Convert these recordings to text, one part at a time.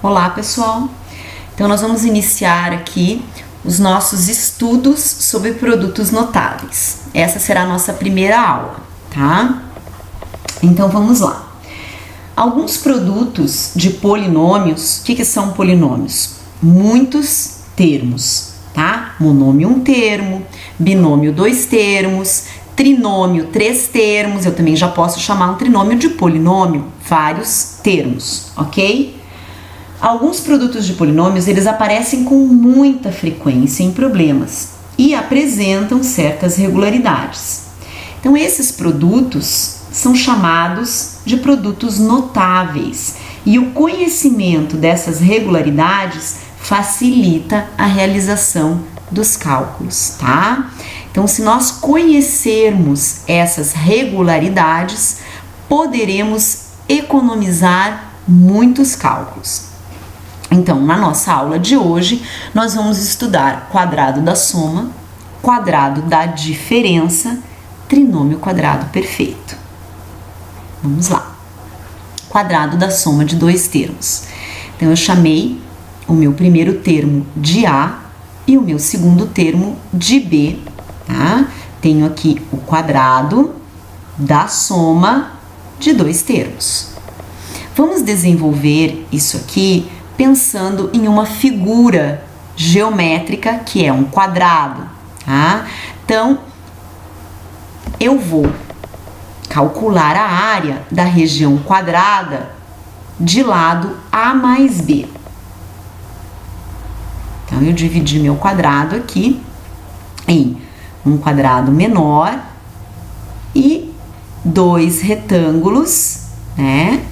Olá, pessoal! Então, nós vamos iniciar aqui os nossos estudos sobre produtos notáveis. Essa será a nossa primeira aula, tá? Então, vamos lá. Alguns produtos de polinômios, o que são polinômios? Muitos termos, tá? Monômio, um termo, binômio, dois termos, trinômio, três termos. Eu também já posso chamar um trinômio de polinômio, vários termos, ok? Alguns produtos de polinômios, eles aparecem com muita frequência em problemas e apresentam certas regularidades. Então, esses produtos são chamados de produtos notáveis e o conhecimento dessas regularidades facilita a realização dos cálculos, tá? Então, se nós conhecermos essas regularidades, poderemos economizar muitos cálculos. Então, na nossa aula de hoje, nós vamos estudar quadrado da soma, quadrado da diferença, trinômio quadrado perfeito. Vamos lá. Quadrado da soma de dois termos. Então, eu chamei o meu primeiro termo de A e o meu segundo termo de B, tá? Tenho aqui o quadrado da soma de dois termos. Vamos desenvolver isso aqui pensando em uma figura geométrica que é um quadrado, tá? Então, eu vou calcular a área da região quadrada de lado A mais B. Então, eu dividi meu quadrado aqui em um quadrado menor e dois retângulos, né?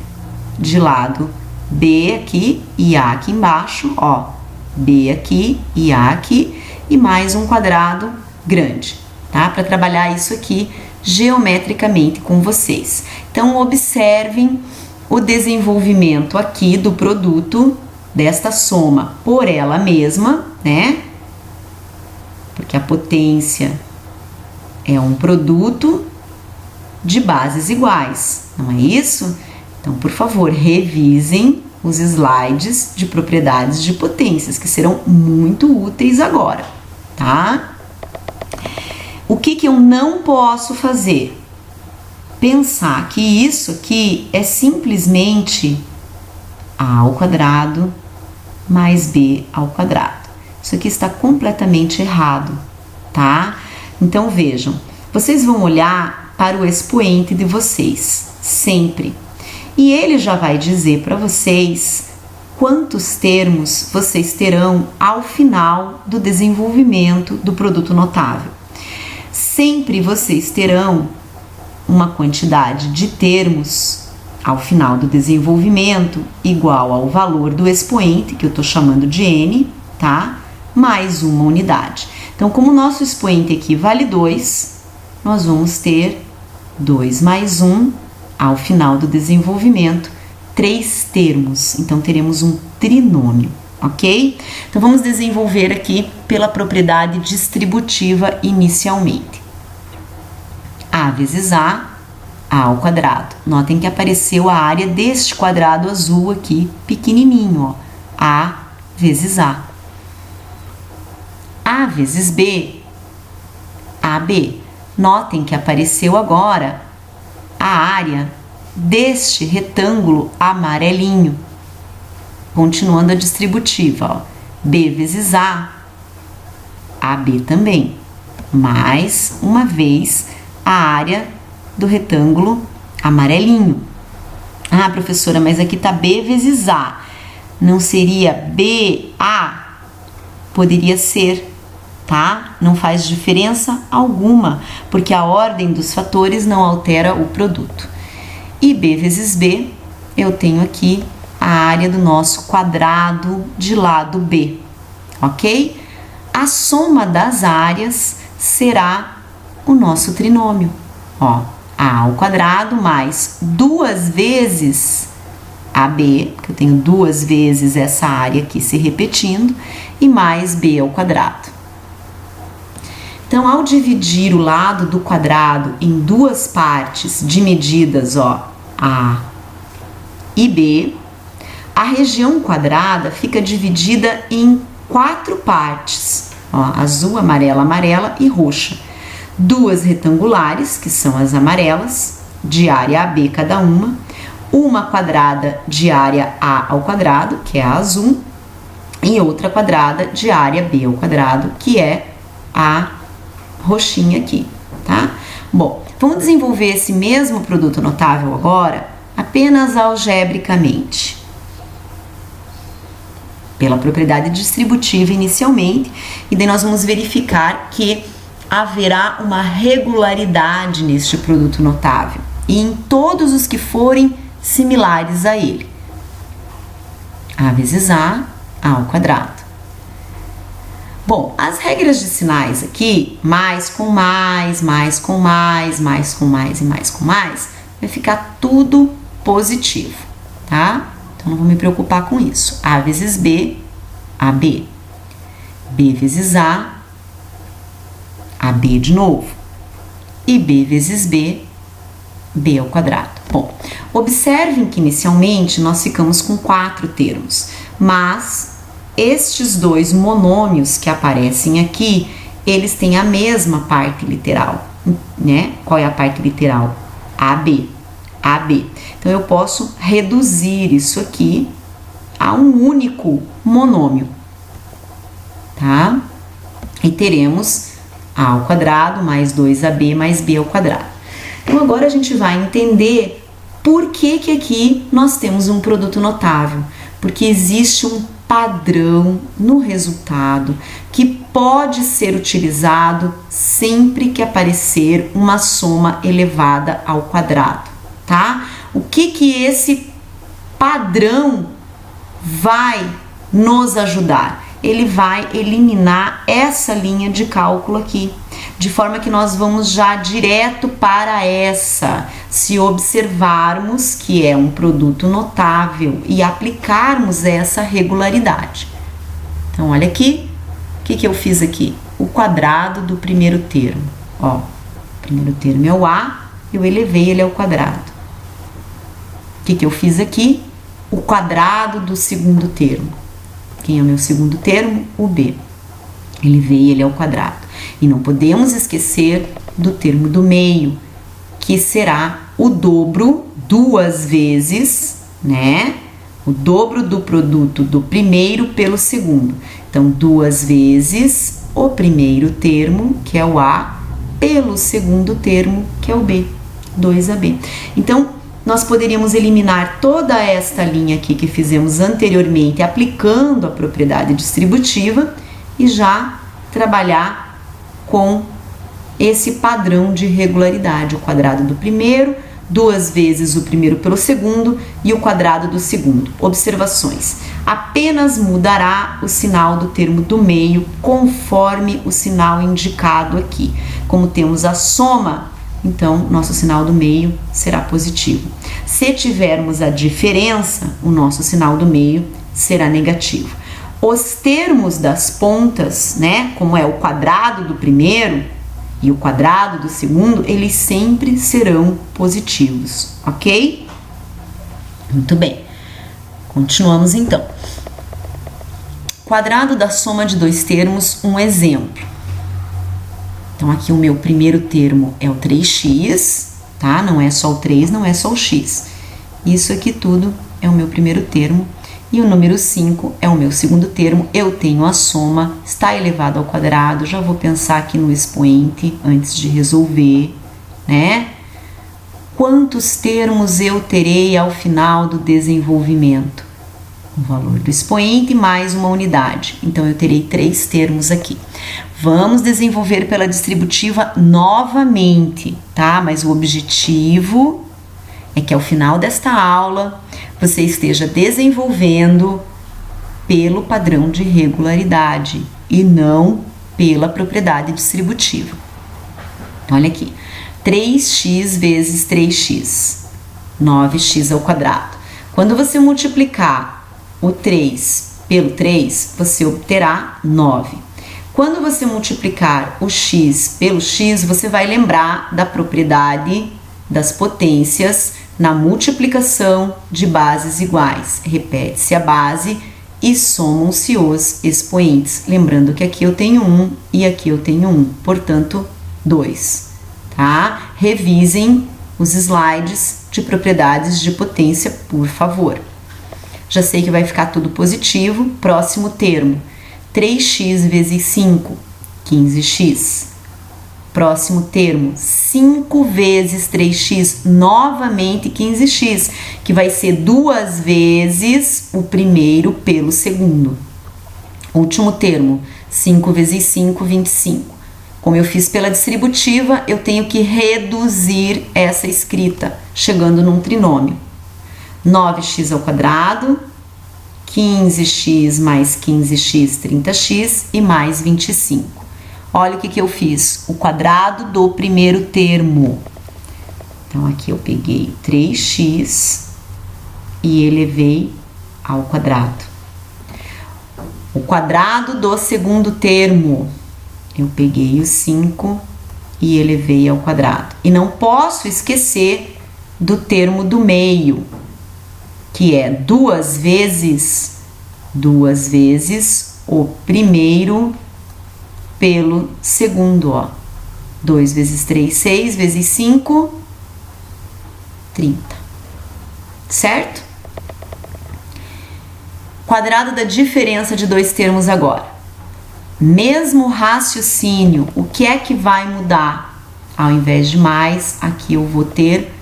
De lado B aqui e A aqui embaixo, ó, B aqui e A aqui, e mais um quadrado grande, tá? Para trabalhar isso aqui geometricamente com vocês. Então, observem o desenvolvimento aqui do produto desta soma por ela mesma, né? Porque a potência é um produto de bases iguais, não é isso? Então, por favor, revisem os slides de propriedades de potências, que serão muito úteis agora, tá? O que eu não posso fazer? Pensar que isso aqui é simplesmente A ao quadrado mais B ao quadrado. Isso aqui está completamente errado, tá? Então, vejam, vocês vão olhar para o expoente de vocês, sempre. E ele já vai dizer para vocês quantos termos vocês terão ao final do desenvolvimento do produto notável. Sempre vocês terão uma quantidade de termos ao final do desenvolvimento igual ao valor do expoente, que eu estou chamando de N, tá? Mais uma unidade. Então, como o nosso expoente aqui vale 2, nós vamos ter 2 mais 1 ao final do desenvolvimento, 3 termos. Então, teremos um trinômio, ok? Então, vamos desenvolver aqui pela propriedade distributiva inicialmente. A vezes A ao quadrado. Notem que apareceu a área deste quadrado azul aqui, pequenininho, ó. A vezes A. A vezes B, AB. Notem que apareceu agora a área deste retângulo amarelinho. Continuando a distributiva, ó. B vezes A, AB também. Mais uma vez a área do retângulo amarelinho. Ah, professora, mas aqui tá B vezes A. Não seria BA? Poderia ser, tá? Não faz diferença alguma, porque a ordem dos fatores não altera o produto. E B vezes B, eu tenho aqui a área do nosso quadrado de lado B, ok? A soma das áreas será o nosso trinômio, ó. A ao quadrado mais 2 vezes AB, que eu tenho 2 vezes essa área aqui se repetindo, e mais B ao quadrado. Então, ao dividir o lado do quadrado em duas partes de medidas, ó, A e B, a A região quadrada fica dividida em 4 partes, ó, azul, amarela, amarela e roxa. 2 retangulares, que são as amarelas, de área AB cada uma quadrada de área A ao quadrado, que é a azul, e outra quadrada de área B ao quadrado, que é a roxinha aqui, tá? Bom, vamos desenvolver esse mesmo produto notável agora, apenas algebricamente. Pela propriedade distributiva inicialmente, e daí nós vamos verificar que haverá uma regularidade neste produto notável e em todos os que forem similares a ele. A vezes A ao quadrado. Bom, as regras de sinais aqui, mais com mais, mais com mais, mais com mais e mais com mais, vai ficar tudo positivo, tá? Então não vou me preocupar com isso. A vezes B, AB. B vezes A, AB de novo. E B vezes B, B ao quadrado. Bom, observem que inicialmente nós ficamos com 4 termos, mas estes 2 monômios que aparecem aqui, eles têm a mesma parte literal, né? Qual é a parte literal? AB. AB. Então, eu posso reduzir isso aqui a um único monômio, tá? E teremos A ao quadrado mais 2AB mais B ao quadrado. Então, agora a gente vai entender por que aqui nós temos um produto notável. Porque existe um padrão no resultado que pode ser utilizado sempre que aparecer uma soma elevada ao quadrado, tá? O que esse padrão vai nos ajudar? Ele vai eliminar essa linha de cálculo aqui, de forma que nós vamos já direto para essa, se observarmos que é um produto notável e aplicarmos essa regularidade. Então, olha aqui, o que eu fiz aqui? O quadrado do primeiro termo, ó, o primeiro termo é o A, eu elevei ele ao quadrado. O que eu fiz aqui? O quadrado do segundo termo. Quem é o meu segundo termo? O B. Elevei ele ao quadrado. E não podemos esquecer do termo do meio, que será o dobro 2 vezes, né? O dobro do produto do primeiro pelo segundo. Então, 2 vezes o primeiro termo, que é o A, pelo segundo termo, que é o B, 2AB. Então, nós poderíamos eliminar toda esta linha aqui que fizemos anteriormente, aplicando a propriedade distributiva e já trabalhar com esse padrão de regularidade, o quadrado do primeiro, 2 vezes o primeiro pelo segundo e o quadrado do segundo. Observações: apenas mudará o sinal do termo do meio conforme o sinal indicado aqui. Como temos a soma, então nosso sinal do meio será positivo. Se tivermos a diferença, o nosso sinal do meio será negativo. Os termos das pontas, né, como é o quadrado do primeiro e o quadrado do segundo, eles sempre serão positivos, ok? Muito bem. Continuamos então. Quadrado da soma de 2 termos, um exemplo. Então, aqui o meu primeiro termo é o 3x, tá? Não é só o 3, não é só o x. Isso aqui tudo é o meu primeiro termo. E o número 5 é o meu segundo termo. Eu tenho a soma, está elevado ao quadrado. Já vou pensar aqui no expoente antes de resolver, né? Quantos termos eu terei ao final do desenvolvimento? O valor do expoente mais uma unidade. Então, eu terei 3 termos aqui. Vamos desenvolver pela distributiva novamente, tá? Mas o objetivo é que ao final desta aula você esteja desenvolvendo pelo padrão de regularidade e não pela propriedade distributiva. Então, olha aqui, 3x vezes 3x, 9x ao quadrado. Quando você multiplicar o 3 pelo 3, você obterá 9. Quando você multiplicar o x pelo x, você vai lembrar da propriedade das potências Na multiplicação de bases iguais, repete-se a base e somam-se os expoentes. Lembrando que aqui eu tenho 1 e aqui eu tenho 1, portanto, 2, tá? Revisem os slides de propriedades de potência, por favor. Já sei que vai ficar tudo positivo. Próximo termo, 3x vezes 5, 15x. Próximo termo, 5 vezes 3x, novamente 15x, que vai ser 2 vezes o primeiro pelo segundo. Último termo, 5 vezes 5, 25. Como eu fiz pela distributiva, eu tenho que reduzir essa escrita, chegando num trinômio. 9x ao quadrado, 15x mais 15x, 30x e mais 25. Olha o que eu fiz, o quadrado do primeiro termo. Então, aqui eu peguei 3x e elevei ao quadrado. O quadrado do segundo termo, eu peguei o 5 e elevei ao quadrado. E não posso esquecer do termo do meio, que é 2 vezes o primeiro pelo segundo, ó. 2 vezes 3, 6, vezes 5, 30. Certo? Quadrado da diferença de dois termos agora. Mesmo raciocínio, o que é que vai mudar? Ao invés de mais, aqui eu vou ter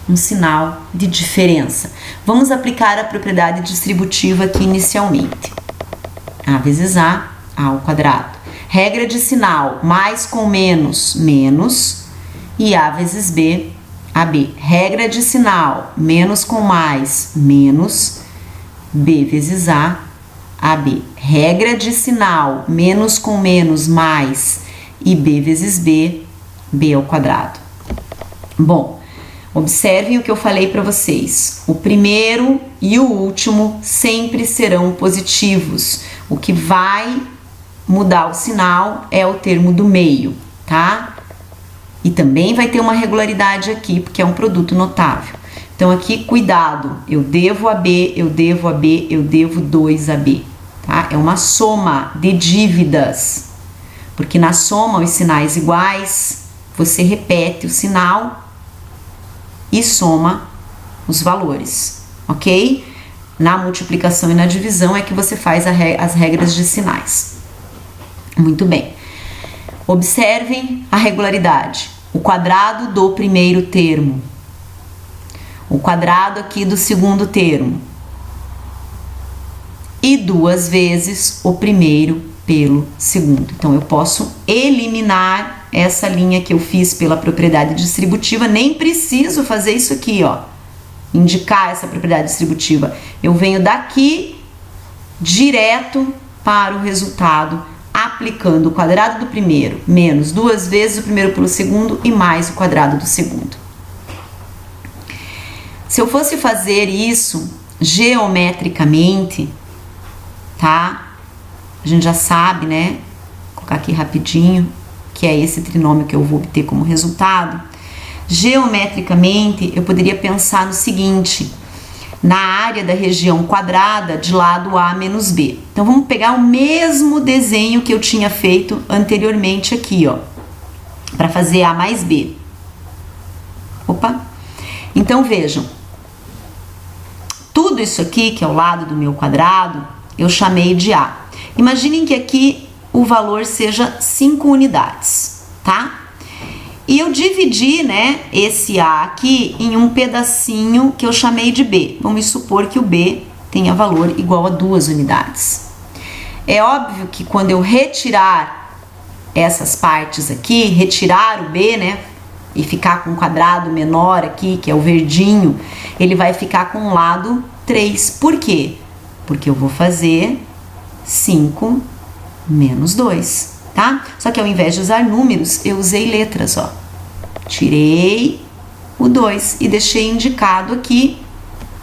um sinal de diferença. Vamos aplicar a propriedade distributiva aqui inicialmente. A vezes A ao quadrado. Regra de sinal, mais com menos, menos, e A vezes B, AB. Regra de sinal, menos com mais, menos, B vezes A, AB. Regra de sinal, menos com menos, mais, e B vezes B, B ao quadrado. Bom, observem o que eu falei para vocês. O primeiro e o último sempre serão positivos. O que vai mudar o sinal é o termo do meio, tá? E também vai ter uma regularidade aqui, porque é um produto notável. Então, aqui, cuidado, eu devo AB, eu devo AB, eu devo 2AB, tá? É uma soma de dívidas, porque na soma os sinais iguais, você repete o sinal e soma os valores, ok? Na multiplicação e na divisão é que você faz as regras de sinais. Muito bem. Observem a regularidade. O quadrado do primeiro termo. O quadrado aqui do segundo termo. E 2 vezes o primeiro pelo segundo. Então, eu posso eliminar essa linha que eu fiz pela propriedade distributiva. Nem preciso fazer isso aqui, ó. Indicar essa propriedade distributiva. Eu venho daqui direto para o resultado, aplicando o quadrado do primeiro menos 2 vezes o primeiro pelo segundo e mais o quadrado do segundo. Se eu fosse fazer isso geometricamente, tá? A gente já sabe, né? Vou colocar aqui rapidinho, que é esse trinômio que eu vou obter como resultado. Geometricamente, eu poderia pensar no seguinte: na área da região quadrada de lado A menos B. Então, vamos pegar o mesmo desenho que eu tinha feito anteriormente aqui, ó, para fazer A mais B. Opa! Então, vejam, tudo isso aqui, que é o lado do meu quadrado, eu chamei de A. Imaginem que aqui o valor seja 5 unidades, tá? E eu dividi, né, esse A aqui em um pedacinho que eu chamei de B. Vamos supor que o B tenha valor igual a 2 unidades. É óbvio que quando eu retirar essas partes aqui, retirar o B, né, e ficar com um quadrado menor aqui, que é o verdinho, ele vai ficar com o lado 3. Por quê? Porque eu vou fazer 5 menos 2. Tá? Só que ao invés de usar números, eu usei letras, ó. Tirei o 2 e deixei indicado aqui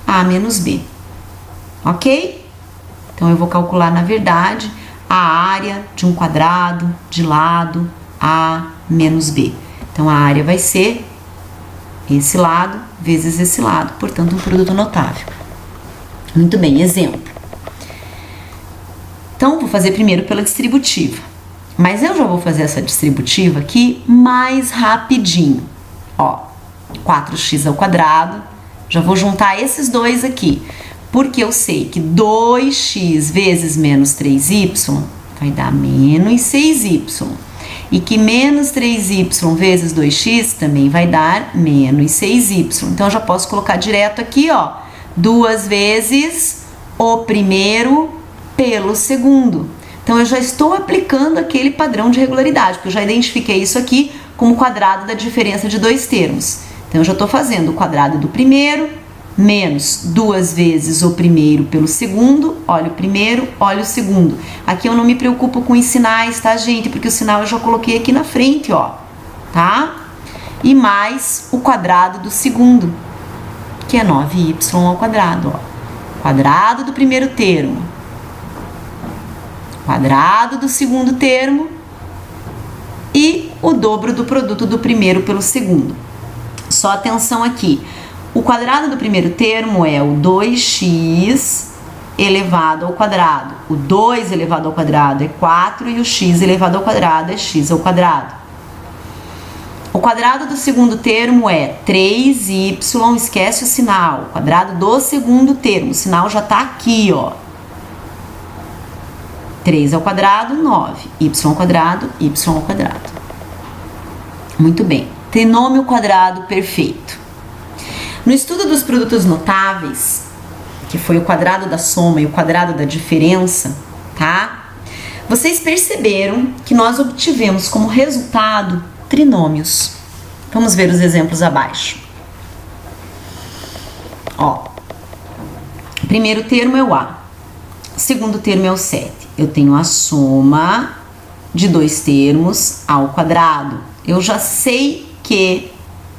A menos B. Ok? Então, eu vou calcular, na verdade, a área de um quadrado de lado A menos B. Então, a área vai ser esse lado vezes esse lado, portanto um produto notável. Muito bem, exemplo. Então, vou fazer primeiro pela distributiva, mas eu já vou fazer essa distributiva aqui mais rapidinho. Ó, 4x ao quadrado, já vou juntar esses dois aqui, porque eu sei que 2x vezes menos 3y vai dar menos 6y. E que menos 3y vezes 2x também vai dar menos 6y. Então, eu já posso colocar direto aqui, ó, 2 vezes o primeiro pelo segundo. Então, eu já estou aplicando aquele padrão de regularidade, porque eu já identifiquei isso aqui como quadrado da diferença de dois termos. Então, eu já estou fazendo o quadrado do primeiro menos 2 vezes o primeiro pelo segundo, olha o primeiro, olha o segundo. Aqui eu não me preocupo com os sinais, tá, gente? Porque o sinal eu já coloquei aqui na frente, ó, tá? E mais o quadrado do segundo, que é 9y ao quadrado, ó. Quadrado do primeiro termo, quadrado do segundo termo e o dobro do produto do primeiro pelo segundo. Só atenção aqui. O quadrado do primeiro termo é o 2x elevado ao quadrado. O 2 elevado ao quadrado é 4 e o x elevado ao quadrado é x ao quadrado. O quadrado do segundo termo é 3y, esquece o sinal. O quadrado do segundo termo, o sinal já está aqui, ó. 3 ao quadrado, 9. Y ao quadrado, y ao quadrado. Muito bem. Trinômio quadrado perfeito. No estudo dos produtos notáveis, que foi o quadrado da soma e o quadrado da diferença, tá? Vocês perceberam que nós obtivemos como resultado trinômios. Vamos ver os exemplos abaixo. Ó, o primeiro termo é o A, o segundo termo é o 7. Eu tenho a soma de dois termos ao quadrado. Eu já sei que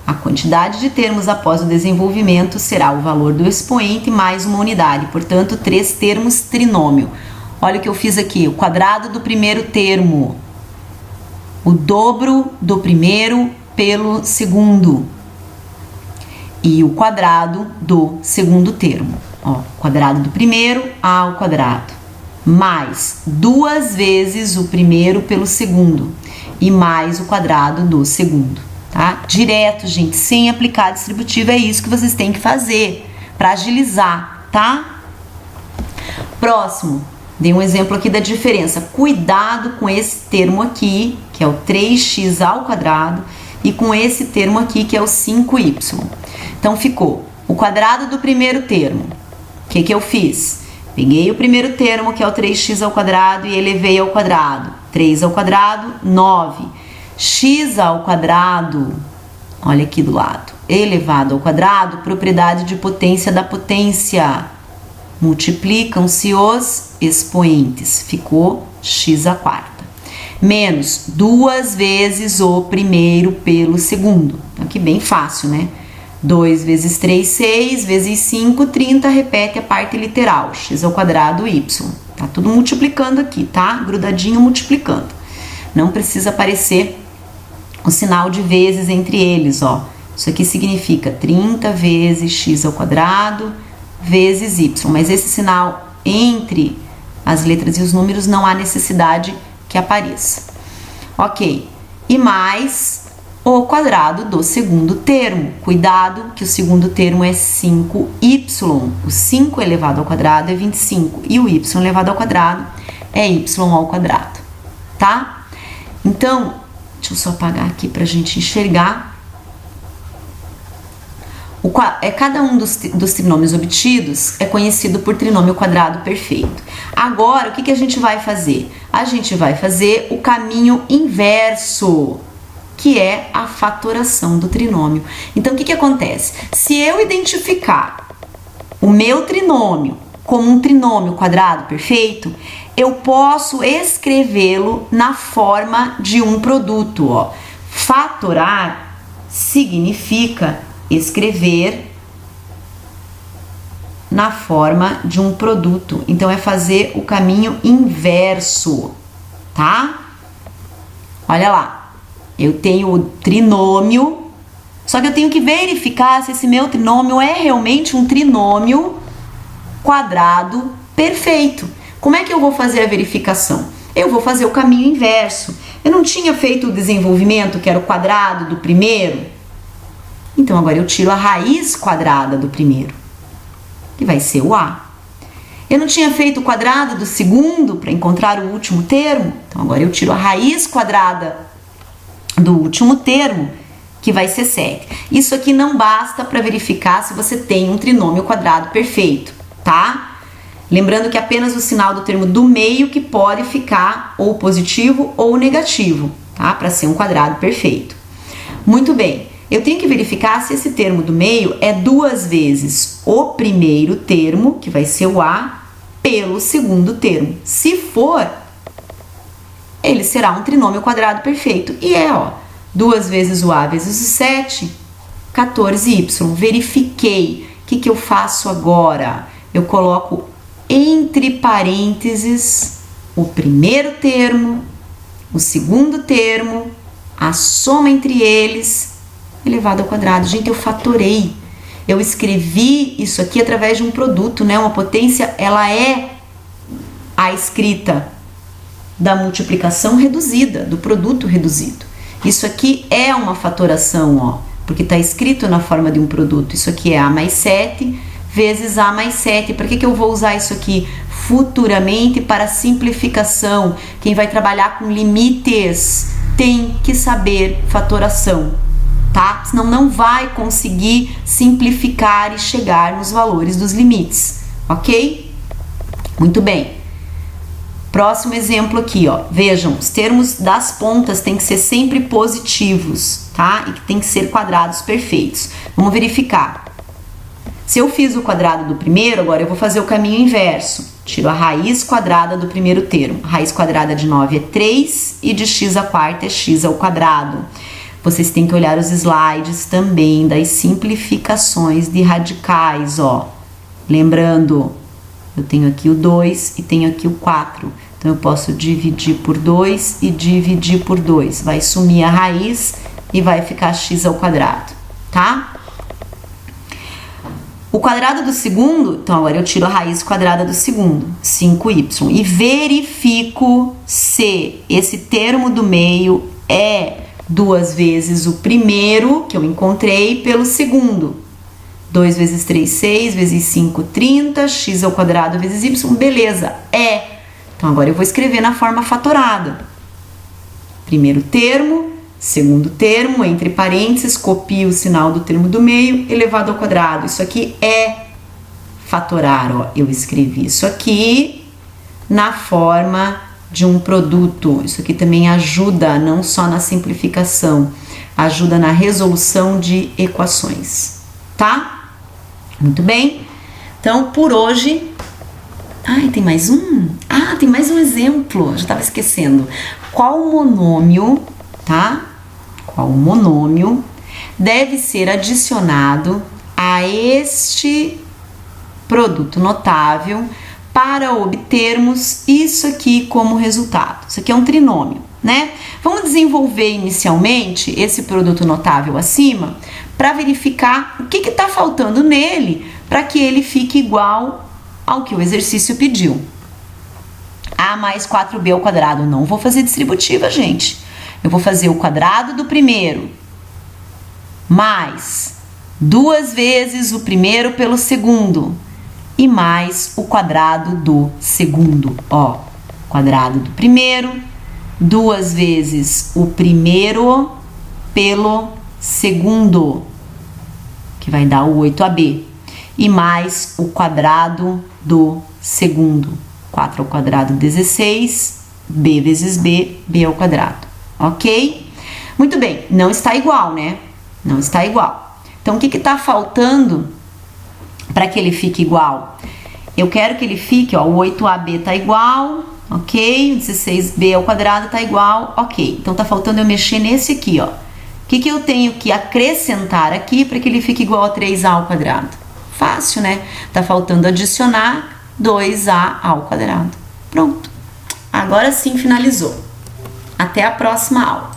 a quantidade de termos após o desenvolvimento será o valor do expoente mais uma unidade, portanto, 3 termos trinômio. Olha o que eu fiz aqui, o quadrado do primeiro termo, o dobro do primeiro pelo segundo e o quadrado do segundo termo. Ó, quadrado do primeiro ao quadrado, mais 2 vezes o primeiro pelo segundo e mais o quadrado do segundo. Tá? Direto, gente, sem aplicar a distributiva, é isso que vocês têm que fazer para agilizar, tá? Próximo, dei um exemplo aqui da diferença. Cuidado com esse termo aqui, que é o 3x ao quadrado, e com esse termo aqui, que é o 5y. Então, ficou o quadrado do primeiro termo. O que eu fiz? Peguei o primeiro termo, que é o 3x ao quadrado, e elevei ao quadrado. 3 ao quadrado, 9. X ao quadrado, olha aqui do lado, elevado ao quadrado, propriedade de potência da potência. Multiplicam-se os expoentes, ficou x à quarta. Menos 2 vezes o primeiro pelo segundo. Aqui bem fácil, né? 2 vezes 3, 6, vezes 5, 30, repete a parte literal, x ao quadrado, y. Tá tudo multiplicando aqui, tá? Grudadinho multiplicando. Não precisa aparecer o sinal de vezes entre eles, ó. Isso aqui significa 30 vezes x ao quadrado vezes y. Mas esse sinal entre as letras e os números não há necessidade que apareça. Ok. E mais o quadrado do segundo termo. Cuidado que o segundo termo é 5y. O 5 elevado ao quadrado é 25. E o y elevado ao quadrado é y ao quadrado. Tá? Então, deixa eu só apagar aqui para a gente enxergar. Cada um dos trinômios obtidos é conhecido por trinômio quadrado perfeito. Agora, o que a gente vai fazer? A gente vai fazer o caminho inverso, que é a fatoração do trinômio. Então, o que acontece? Se eu identificar o meu trinômio como um trinômio quadrado perfeito, eu posso escrevê-lo na forma de um produto, ó. Fatorar significa escrever na forma de um produto. Então, é fazer o caminho inverso, tá? Olha lá. Eu tenho o trinômio Só que eu tenho que verificar se esse meu trinômio é realmente um trinômio quadrado perfeito. Como é que eu vou fazer a verificação? Eu vou fazer o caminho inverso. Eu não tinha feito o desenvolvimento, que era o quadrado do primeiro? Então agora eu tiro a raiz quadrada do primeiro, que vai ser o A. Eu não tinha feito o quadrado do segundo para encontrar o último termo? Então agora eu tiro a raiz quadrada do último termo, que vai ser 7. Isso aqui não basta para verificar se você tem um trinômio quadrado perfeito, tá? Lembrando que apenas o sinal do termo do meio que pode ficar ou positivo ou negativo, tá? Para ser um quadrado perfeito. Muito bem, eu tenho que verificar se esse termo do meio é 2 vezes o primeiro termo, que vai ser o A, pelo segundo termo. Se for, ele será um trinômio quadrado perfeito. E é, ó, 2 vezes o A vezes o 7, 14y. Verifiquei. O que eu faço agora? Eu coloco entre parênteses o primeiro termo, o segundo termo, a soma entre eles, elevado ao quadrado. Gente, eu fatorei. Eu escrevi isso aqui através de um produto, né? Uma potência, ela é a escrita da multiplicação reduzida, do produto reduzido. Isso aqui é uma fatoração, ó, porque está escrito na forma de um produto. Isso aqui é A mais 7 vezes A mais 7. Para que eu vou usar isso aqui? Futuramente para simplificação. Quem vai trabalhar com limites tem que saber fatoração, tá? Senão não vai conseguir simplificar e chegar nos valores dos limites, ok? Muito bem. Próximo exemplo aqui, ó. Vejam, os termos das pontas têm que ser sempre positivos, tá? E que tem que ser quadrados perfeitos. Vamos verificar. Se eu fiz o quadrado do primeiro, agora eu vou fazer o caminho inverso. Tiro a raiz quadrada do primeiro termo. A raiz quadrada de 9 é 3 e de x à quarta é x ao quadrado. Vocês têm que olhar os slides também das simplificações de radicais, ó. Lembrando, eu tenho aqui o 2 e tenho aqui o 4. Então, eu posso dividir por 2 e dividir por 2. Vai sumir a raiz e vai ficar x ao quadrado, tá? O quadrado do segundo, então agora eu tiro a raiz quadrada do segundo, 5y, e verifico se esse termo do meio é 2 vezes o primeiro que eu encontrei pelo segundo. 2 vezes 3, 6, vezes 5, 30, x ao quadrado vezes y, beleza, é. Então agora eu vou escrever na forma fatorada. Primeiro termo, segundo termo, entre parênteses, copio o sinal do termo do meio, elevado ao quadrado. Isso aqui é fatorar, ó. Eu escrevi isso aqui na forma de um produto. Isso aqui também ajuda, não só na simplificação, ajuda na resolução de equações, tá? Muito bem. Então, por hoje... Ai, tem mais um? Ah, tem mais um exemplo. Já estava esquecendo. Qual monômio, tá? Qual monômio deve ser adicionado a este produto notável para obtermos isso aqui como resultado? Isso aqui é um trinômio, né? Vamos desenvolver inicialmente esse produto notável acima para verificar o que está faltando nele para que ele fique igual ao que o exercício pediu. A mais 4b ao quadrado. Não vou fazer distributiva, gente. Eu vou fazer o quadrado do primeiro mais 2 vezes o primeiro pelo segundo e mais o quadrado do segundo. Ó, quadrado do primeiro, 2 vezes o primeiro pelo segundo, que vai dar o 8ab, e mais o quadrado do segundo. 4 ao quadrado, 16, b vezes b, b ao quadrado. Ok? Muito bem, não está igual, né? Não está igual. Então, o que está faltando para que ele fique igual? Eu quero que ele fique, ó, o 8ab está igual, ok? O 16b ao quadrado está igual, ok. Então, está faltando eu mexer nesse aqui, ó. O que eu tenho que acrescentar aqui para que ele fique igual a 3a ao quadrado? Fácil, né? Tá faltando adicionar 2a ao quadrado. Pronto. Agora sim finalizou. Até a próxima aula.